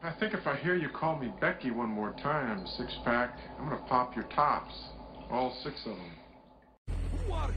I think if I hear you call me Becky one more time, six-pack, I'm gonna pop your tops. All six of them. Who are you?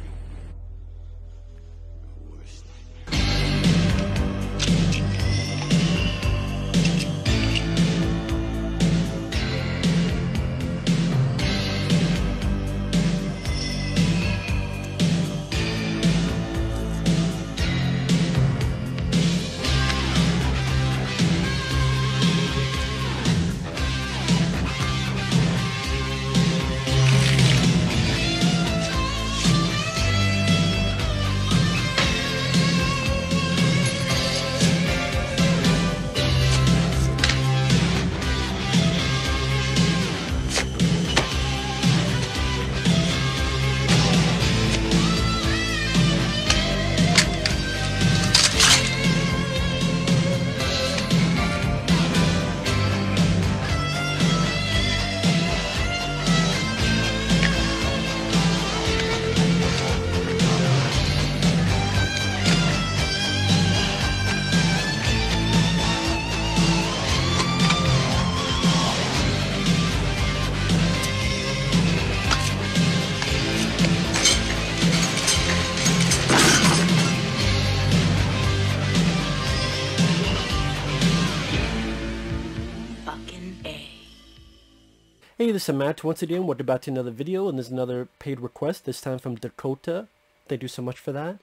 Hey, this is Matt once again. Welcome back to another video, and there's another paid request, this time from Dakota. Thank you so much for that.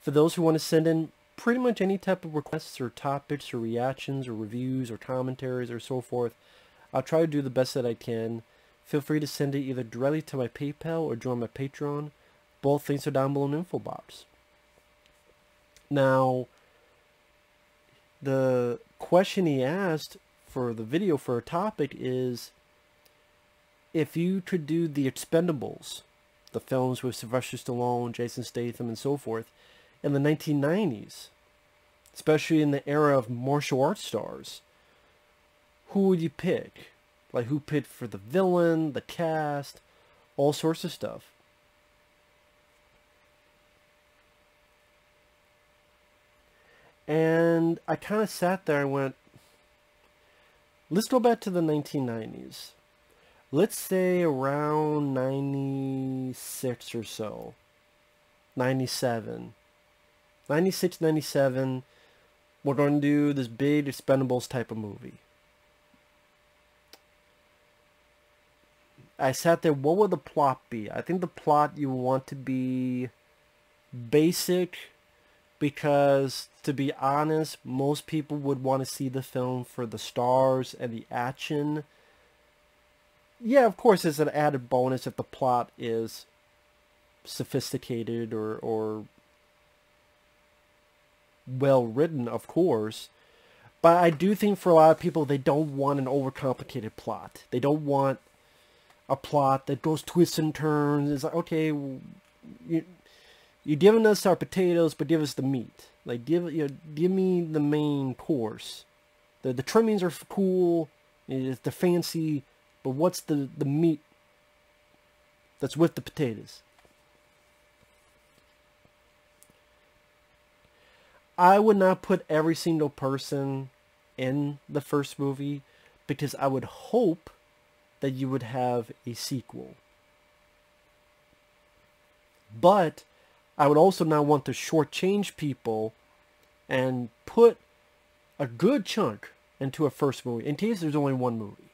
For those who want to send in pretty much any type of requests or topics or reactions or reviews or commentaries or so forth, I'll try to do the best that I can. Feel free to send it either directly to my PayPal or join my Patreon. Both links are down below in the info box. Now, the question he asked for the video for a topic is, if you could do the Expendables, the films with Sylvester Stallone, Jason Statham, and so forth, in the 1990s, especially in the era of martial arts stars, who would you pick? Like, who picked for the villain, the cast, all sorts of stuff. And I kind of sat there and went, let's go back to the 1990s. Let's say around 96 or so. 97. 96, 97. We're going to do this big Expendables type of movie. I sat there, what would the plot be? I think the plot you want to be basic, because to be honest, most people would want to see the film for the stars and the action. Yeah, of course, it's an added bonus if the plot is sophisticated or well written, of course. But I do think for a lot of people, they don't want an overcomplicated plot. They don't want a plot that goes twists and turns. It's like, okay, you're giving us our potatoes, but give us the meat. Like, give me the main course. The trimmings are cool. It's the fancy. But what's the meat that's with the potatoes? I would not put every single person in the first movie, because I would hope that you would have a sequel. But I would also not want to shortchange people and put a good chunk into a first movie, in case there's only one movie.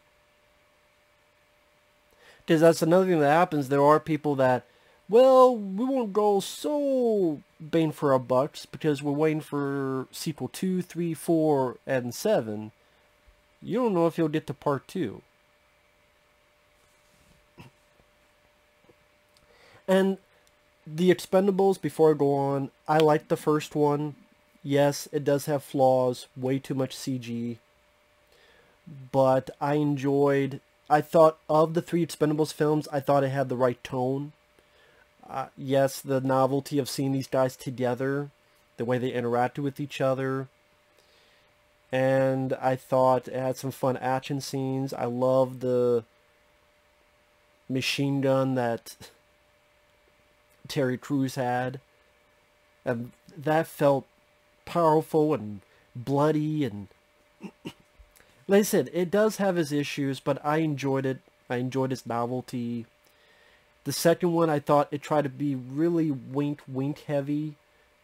Because that's another thing that happens. There are people that, well, we won't go so bang for our bucks because we're waiting for sequel 2, 3, 4, and 7. You don't know if you'll get to part 2. And the Expendables, before I go on, I like the first one. Yes, it does have flaws, way too much CG. But I thought of the 3 Expendables films, I thought it had the right tone. Yes, the novelty of seeing these guys together, the way they interacted with each other. And I thought it had some fun action scenes. I loved the machine gun that Terry Crews had. And that felt powerful and bloody, and Like I said, it does have its issues, but I enjoyed it. I enjoyed its novelty. The second one, I thought it tried to be really wink heavy.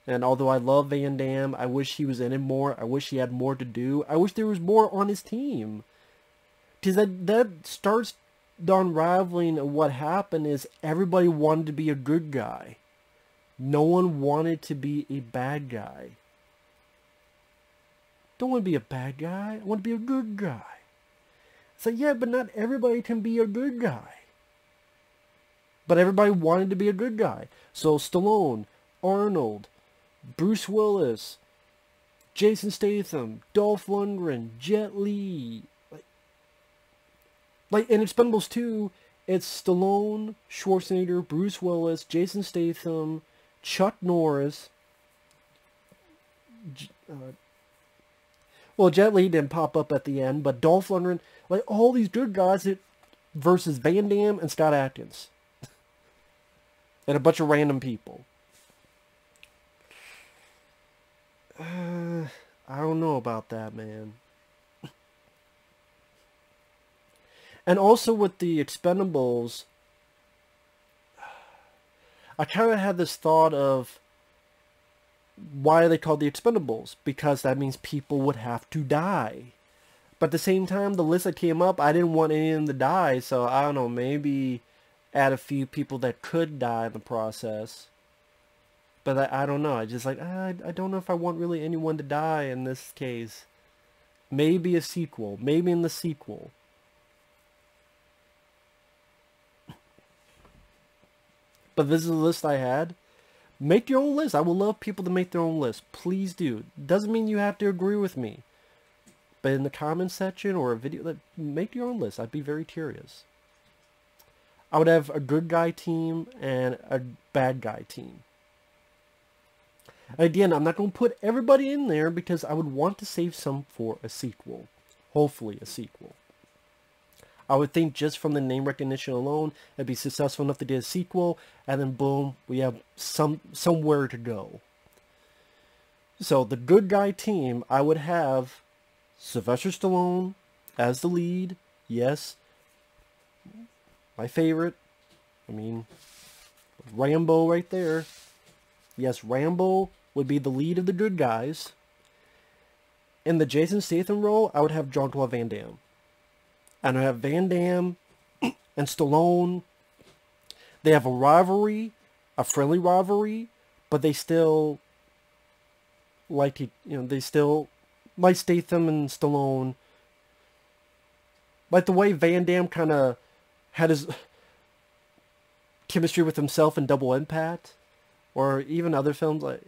And although I love Van Damme, I wish he was in it more. I wish he had more to do. I wish there was more on his team. Because that starts the unraveling of what happened is everybody wanted to be a good guy. No one wanted to be a bad guy. Don't want to be a bad guy. I want to be a good guy. It's like, yeah, but not everybody can be a good guy. But everybody wanted to be a good guy. So Stallone, Arnold, Bruce Willis, Jason Statham, Dolph Lundgren, Jet Li. Like in Expendables 2, it's Stallone, Schwarzenegger, Bruce Willis, Jason Statham, Chuck Norris. Well, Jet Li didn't pop up at the end, but Dolph Lundgren, like all these good guys versus Van Damme and Scott Adkins. And a bunch of random people. I don't know about that, man. And also with the Expendables, I kind of had this thought of, why are they called the Expendables? Because that means people would have to die. But at the same time, the list that came up, I didn't want any of them to die, so I don't know, maybe add a few people that could die in the process. But I don't know, I just like, I don't know if I want really anyone to die in this case. Maybe a sequel, maybe in the sequel. But this is the list I had. Make your own list. I would love people to make their own list. Please do. Doesn't mean you have to agree with me. But in the comment section or a video, make your own list. I'd be very curious. I would have a good guy team and a bad guy team. Again, I'm not going to put everybody in there because I would want to save some for a sequel. Hopefully a sequel. I would think just from the name recognition alone, it'd be successful enough to do a sequel, and then boom, we have somewhere to go. So the good guy team, I would have Sylvester Stallone as the lead. Yes, my favorite. I mean, Rambo right there. Yes, Rambo would be the lead of the good guys. In the Jason Statham role, I would have Jean-Claude Van Damme. And I have Van Damme and Stallone. They have a rivalry, a friendly rivalry, but they still like to, they still like Statham and Stallone. Like the way Van Damme kind of had his chemistry with himself in Double Impact, or even other films like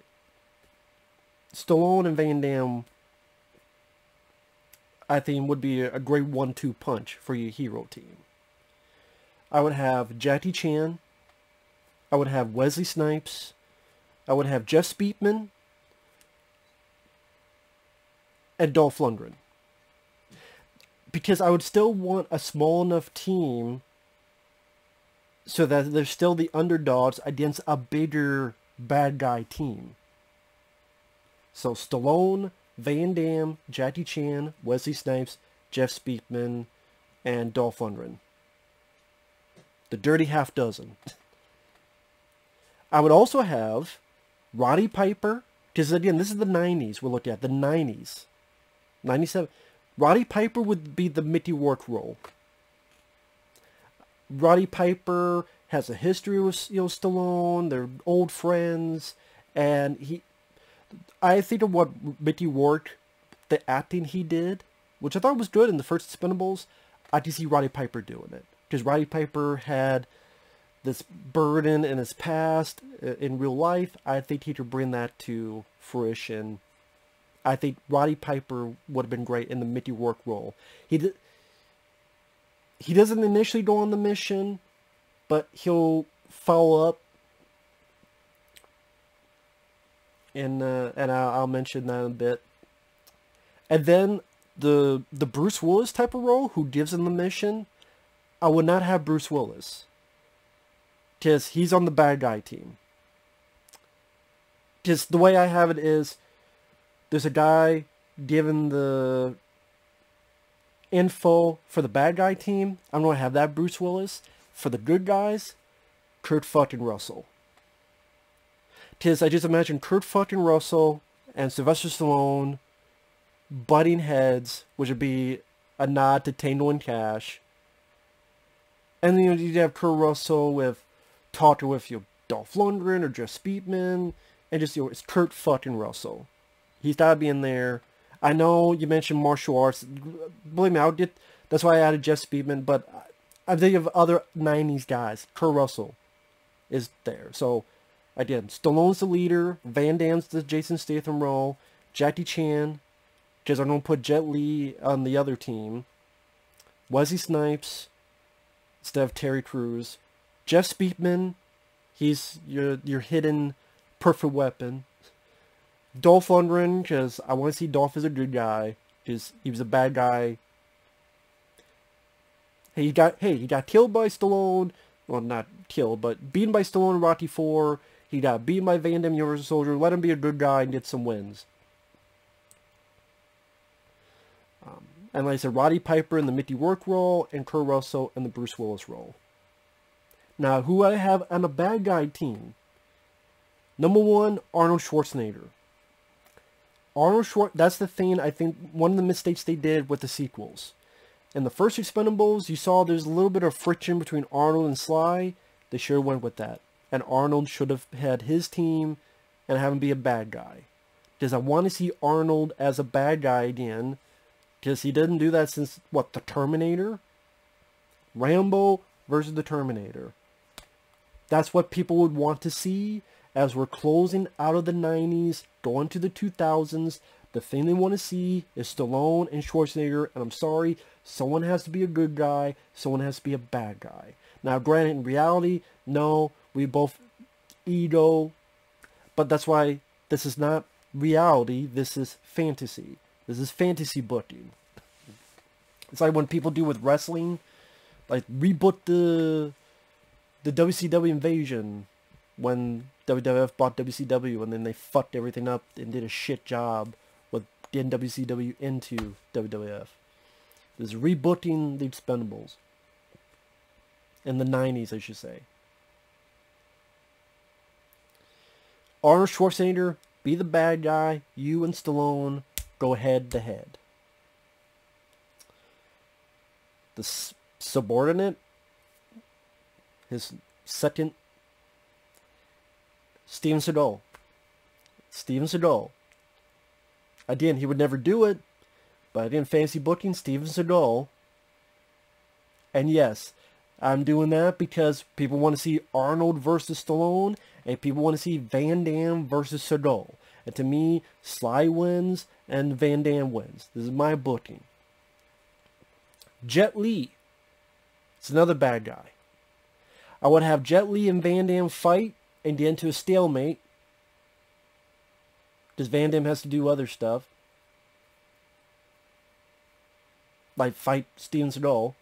Stallone and Van Damme. I think would be a great 1-2 punch for your hero team. I would have Jackie Chan. I would have Wesley Snipes. I would have Jeff Speakman. And Dolph Lundgren. Because I would still want a small enough team so that they're still the underdogs against a bigger bad guy team. So Stallone, Van Damme, Jackie Chan, Wesley Snipes, Jeff Speakman, and Dolph Lundgren. The dirty half dozen. I would also have Roddy Piper, because again, this is the 90s we're looking at, the 90s. 97. Roddy Piper would be the Mickey Rourke role. Roddy Piper has a history with Stallone, they're old friends, and I think of what Mickey Rourke, the acting he did, which I thought was good in the first Expendables, I could see Roddy Piper doing it. Because Roddy Piper had this burden in his past, in real life. I think he could bring that to fruition. I think Roddy Piper would have been great in the Mickey Rourke role. He doesn't initially go on the mission, but he'll follow up. And I'll mention that in a bit. And then the Bruce Willis type of role, who gives him the mission, I would not have Bruce Willis. Because he's on the bad guy team. Because the way I have it is, there's a guy given the info for the bad guy team, I'm going to have that Bruce Willis. For the good guys, Kurt fucking Russell. Because I just imagine Kurt fucking Russell and Sylvester Stallone butting heads, which would be a nod to Tango and Cash. And then you'd have Kurt Russell with talking with Dolph Lundgren or Jeff Speakman, and just it's Kurt fucking Russell. He's gotta be in there. I know you mentioned martial arts. Believe me, that's why I added Jeff Speakman, but I'm thinking of other 90s guys. Kurt Russell is there. So again, Stallone's the leader, Van Damme's the Jason Statham role, Jackie Chan, because I'm gonna put Jet Li on the other team, Wesley Snipes instead of Terry Crews, Jeff Speakman, he's your hidden perfect weapon. Dolph Lundgren, because I want to see Dolph as a good guy, because he was a bad guy. He got killed by Stallone. Well, not killed, but beaten by Stallone in Rocky IV. He got beaten by Van Damme, Universal Soldier. Let him be a good guy and get some wins. And like I said, Roddy Piper in the Mickey Rourke role, and Kurt Russell in the Bruce Willis role. Now, who I have on a bad guy team? Number 1, Arnold Schwarzenegger. That's the thing, I think, one of the mistakes they did with the sequels. In the first Expendables, you saw there's a little bit of friction between Arnold and Sly. They sure went with that. And Arnold should have had his team and have him be a bad guy. Because I want to see Arnold as a bad guy again. Because he didn't do that since, what, the Terminator? Rambo versus the Terminator. That's what people would want to see as we're closing out of the 90s, going to the 2000s. The thing they want to see is Stallone and Schwarzenegger, and I'm sorry, someone has to be a good guy, someone has to be a bad guy. Now, granted, in reality, no, we both ego, but that's why this is not reality, this is fantasy. This is fantasy booking. It's like when people do with wrestling, like reboot the WCW invasion when WWF bought WCW, and then they fucked everything up and did a shit job with getting WCW into WWF. This is rebooting the Expendables. In the 90s, I should say. Arnold Schwarzenegger, be the bad guy. You and Stallone go head to head. The subordinate, his second, Steven Seagal. Steven Seagal. Again, he would never do it, but again, fantasy booking, Steven Seagal. And yes, I'm doing that because people want to see Arnold versus Stallone, and people want to see Van Damme versus Seagal. And to me, Sly wins and Van Damme wins. This is my booking. Jet Li. It's another bad guy. I would have Jet Li and Van Damme fight and get into a stalemate. Because Van Damme has to do other stuff. Like fight Steven Seagal.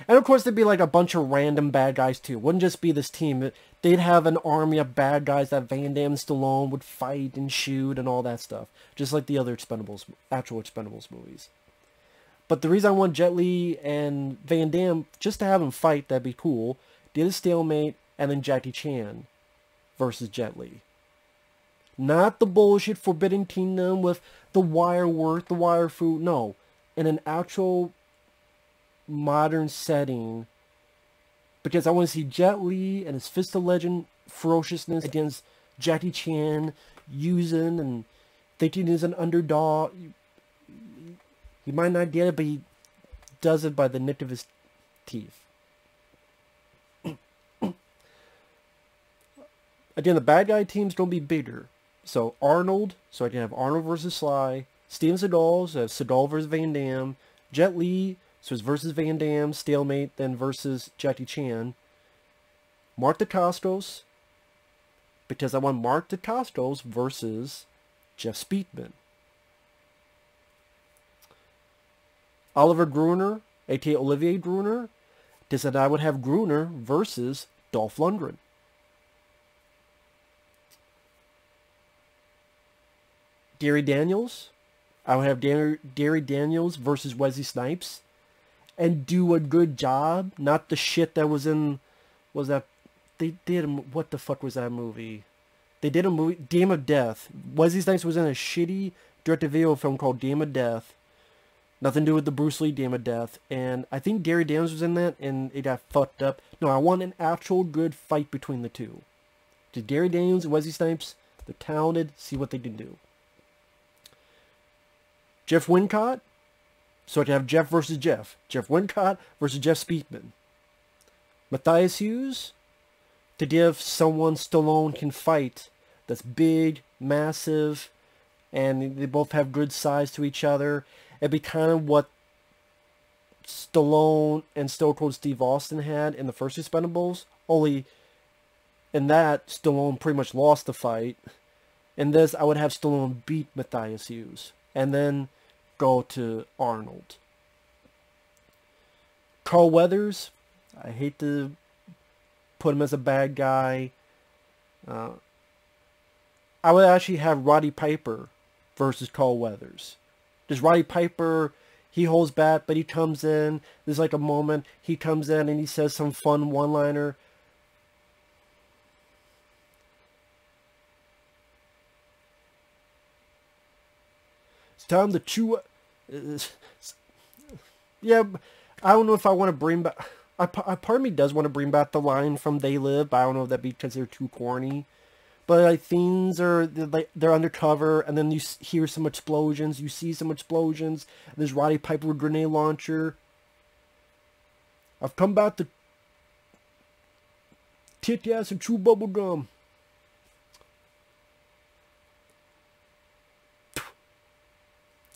And of course there'd be like a bunch of random bad guys too. It wouldn't just be this team. They'd have an army of bad guys that Van Damme and Stallone would fight and shoot and all that stuff. Just like the other Expendables, actual Expendables movies. But the reason I want Jet Li and Van Damme, just to have them fight, that'd be cool. Did a stalemate, and then Jackie Chan versus Jet Li. Not the bullshit Forbidden Kingdom with the wire work, the wire food. No. In an actual modern setting. Because I want to see Jet Li and his Fist of Legend ferociousness against Jackie Chan using and thinking he's an underdog. He might not get it, but he does it by the nick of his teeth. Again, the bad guy team's going to be bigger. So Arnold, so I can have Arnold versus Sly. Steven Seagal, so I have Seagal versus Van Damme. Jet Li, so it's versus Van Damme, stalemate, then versus Jackie Chan. Mark Dacascos, because I want Mark Dacascos versus Jeff Speakman. Oliver Gruner, aka Olivier Gruner, because I would have Gruner versus Dolph Lundgren. Gary Daniels, I would have Gary Daniels versus Wesley Snipes, and do a good job. Not the shit that was in, was that, they did, what the fuck was that movie? They did a movie, Game of Death. Wesley Snipes was in a shitty direct-to-video film called Game of Death. Nothing to do with the Bruce Lee Game of Death. And I think Gary Daniels was in that, and it got fucked up. No, I want an actual good fight between the two. Just Gary Daniels and Wesley Snipes, they're talented, see what they can do. Jeff Wincott, so I can have Jeff versus Jeff. Jeff Wincott versus Jeff Speakman. Matthias Hughes, to give someone Stallone can fight that's big, massive, and they both have good size to each other. It'd be kind of what Stallone and Stone Cold Steve Austin had in the first Expendables, only in that Stallone pretty much lost the fight. In this, I would have Stallone beat Matthias Hughes, and then go to Arnold. Carl Weathers, I hate to put him as a bad guy. I would actually have Roddy Piper versus Carl Weathers. Does Roddy Piper, he holds back, but he comes in. There's like a moment, he comes in and he says some fun one-liner. It's time to chew. Yeah, I don't know if I want to bring back. Part of me does want to bring back the line from They Live, but I don't know if that'd be because they're too corny. But like things are like they're undercover, and then you hear some explosions, you see some explosions. And there's Roddy Piper with a grenade launcher. I've come back to kick ass and chew bubble gum.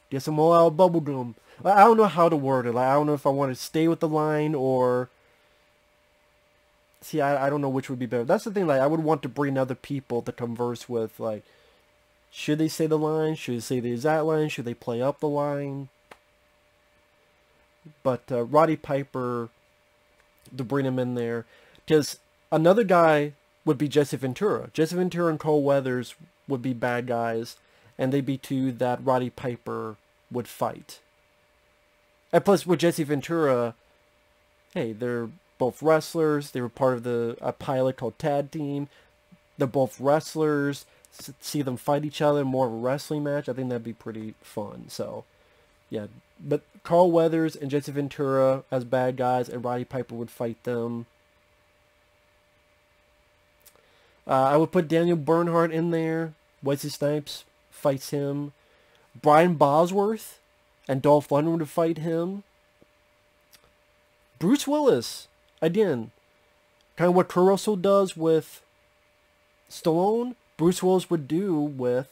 Get some more out bubble gum. I don't know how to word it. Like, I don't know if I want to stay with the line or... See, I don't know which would be better. That's the thing, like, I would want to bring other people to converse with, like, should they say the line? Should they say the exact line? Should they play up the line? But Roddy Piper, to bring him in there. Because another guy would be Jesse Ventura. Jesse Ventura and Carl Weathers would be bad guys. And they'd be two that Roddy Piper would fight. And plus, with Jesse Ventura, hey, they're both wrestlers. They were part of a pilot called Tag Team. They're both wrestlers. See them fight each other, more of a wrestling match. I think that'd be pretty fun. So, yeah. But Carl Weathers and Jesse Ventura as bad guys, and Roddy Piper would fight them. I would put Daniel Bernhardt in there. Wesley Snipes fights him. Brian Bosworth and Dolph Lundgren would fight him. Bruce Willis, again, kind of what Kurt Russell does with Stallone, Bruce Willis would do with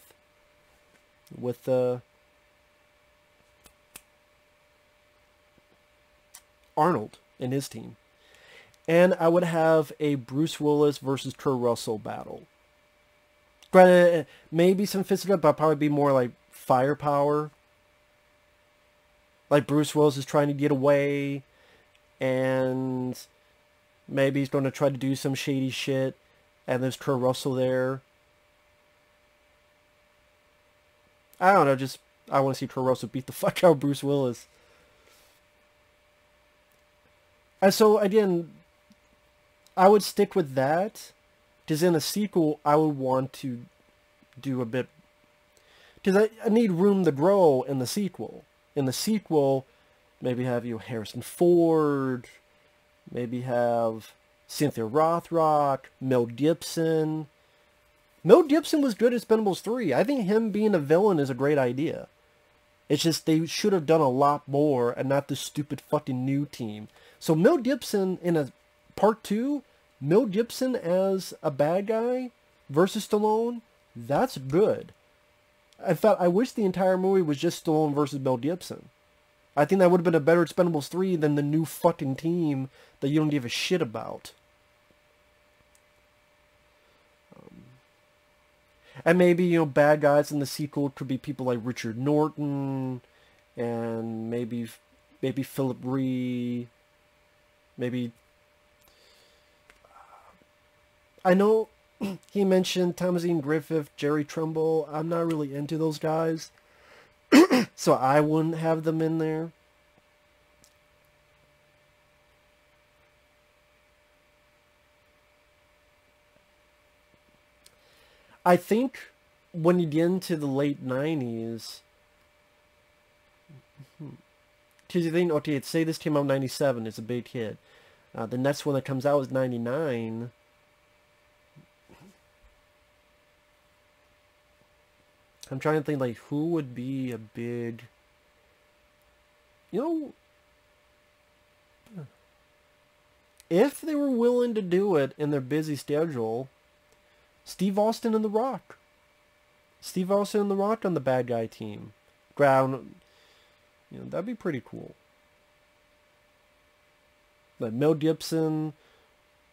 Arnold and his team. And I would have a Bruce Willis versus Kurt Russell battle. Granted, maybe some physical, but probably be more like firepower. Like Bruce Willis is trying to get away, and maybe he's going to try to do some shady shit, and there's Kurt Russell there. I don't know, just, I want to see Kurt Russell beat the fuck out of Bruce Willis. And so, again, I would stick with that, because in a sequel, I would want to do a bit, because I need room to grow in the sequel. In the sequel, maybe have Harrison Ford, maybe have Cynthia Rothrock, Mel Gibson. Mel Gibson was good at Expendables 3. I think him being a villain is a great idea. It's just they should have done a lot more and not this stupid fucking new team. So Mel Gibson in a part 2, Mel Gibson as a bad guy versus Stallone, that's good. In fact, I wish the entire movie was just Stallone versus Mel Gibson. I think that would have been a better Expendables 3 than the new fucking team that you don't give a shit about. And maybe, bad guys in the sequel could be people like Richard Norton, and maybe Philip Ree, maybe... I know he mentioned Thomas Ian Griffith, Jerry Trumbull. I'm not really into those guys. So I wouldn't have them in there. I think when you get into the late 90s, because you think, okay, say this came out in 97, it's a big hit. The next one that comes out is 99. I'm trying to think, like, who would be a big... You know, if they were willing to do it in their busy schedule, Steve Austin and The Rock. Steve Austin and The Rock on the bad guy team. Ground, you know, that'd be pretty cool. Like Mel Gibson,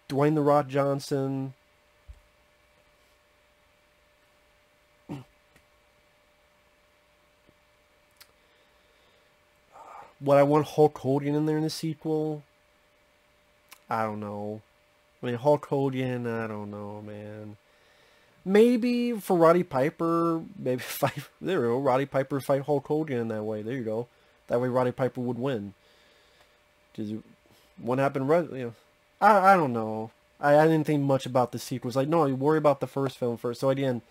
Dwayne The Rock Johnson. Would I want Hulk Hogan in there in the sequel? I don't know. I mean, Hulk Hogan, I don't know, man. Maybe for Roddy Piper, maybe fight, there we go, Roddy Piper fight Hulk Hogan in that way. There you go. That way Roddy Piper would win. Because what happened, you know, I don't know. I didn't think much about the sequels. Like, no, you worry about the first film first. So again,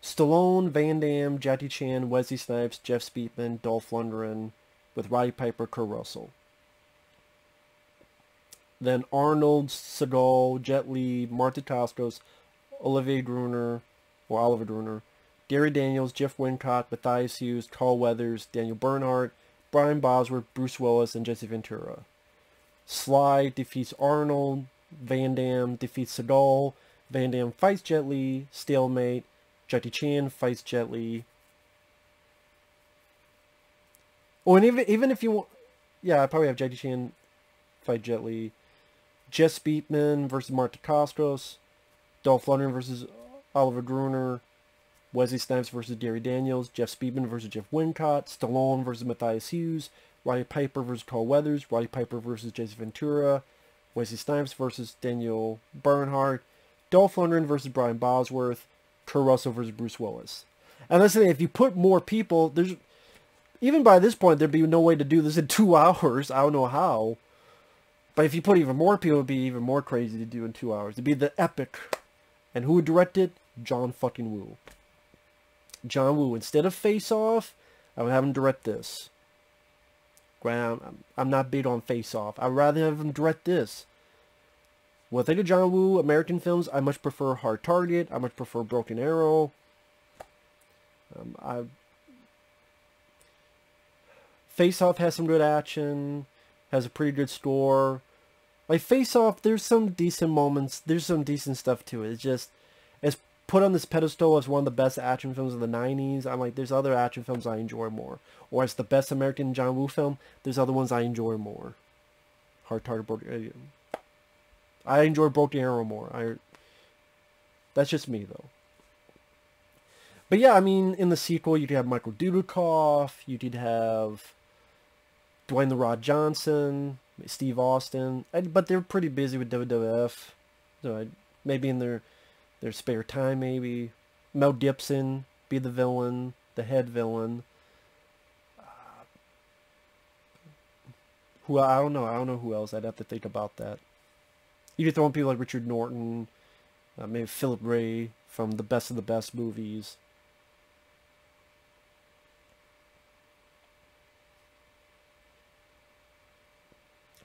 Stallone, Van Damme, Jackie Chan, Wesley Snipes, Jeff Speakman, Dolph Lundgren, with Roddy Piper, Kurt Russell. Then Arnold, Seagal, Jet Li, Marty Costos, Oliver Gruner, Gary Daniels, Jeff Wincott, Matthias Hughes, Carl Weathers, Daniel Bernhardt, Brian Bosworth, Bruce Willis, and Jesse Ventura. Sly defeats Arnold, Van Damme defeats Seagal, Van Damme fights Jet Li, stalemate, Jackie Chan fights Jet Li. Oh, and even if you want... Yeah, I probably have Jackie Chan fight Jet Li. Jess Speakman versus Marty Costos. Dolph Lundgren versus Oliver Gruner. Wesley Snipes versus Gary Daniels. Jeff Speakman versus Jeff Wincott. Stallone versus Matthias Hughes. Roddy Piper versus Carl Weathers. Roddy Piper versus Jesse Ventura. Wesley Snipes versus Daniel Bernhardt. Dolph Lundgren versus Brian Bosworth. Kurt Russell versus Bruce Willis. And that's the thing, if you put more people, there's... Even by this point, there'd be no way to do this in 2 hours. I don't know how. But if you put even more people, it'd be even more crazy to do in 2 hours. It'd be the epic. And who would direct it? John fucking Woo. John Woo. Instead of Face Off, I would have him direct this. I'm not big on Face Off. I'd rather have him direct this. When I think of John Woo, American films, I much prefer Hard Target. I much prefer Broken Arrow. Face Off has some good action, has a pretty good score. Like Face Off, there's some decent moments, there's some decent stuff to it. It's just, it's put on this pedestal as one of the best action films of the 90s. I'm like, there's other action films I enjoy more. Or as the best American John Woo film, there's other ones I enjoy more. Hard Target, I enjoy Broken Arrow more. That's just me though. But yeah, I mean, in the sequel, you could have Michael Dudikoff, you could have Dwayne The Rock Johnson, Steve Austin, but they're pretty busy with WWF, so maybe in their spare time, maybe. Mel Gibson be the villain, the head villain. Who I don't know who else. I'd have to think about that. You could throw in people like Richard Norton, maybe Philip Ray from the Best of the Best movies.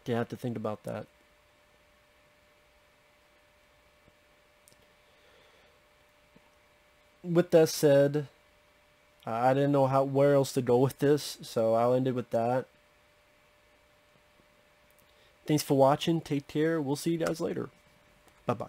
You have to think about that. With that said, I didn't know where else to go with this, so I'll end it with that. Thanks for watching. Take care. We'll see you guys later. Bye-bye.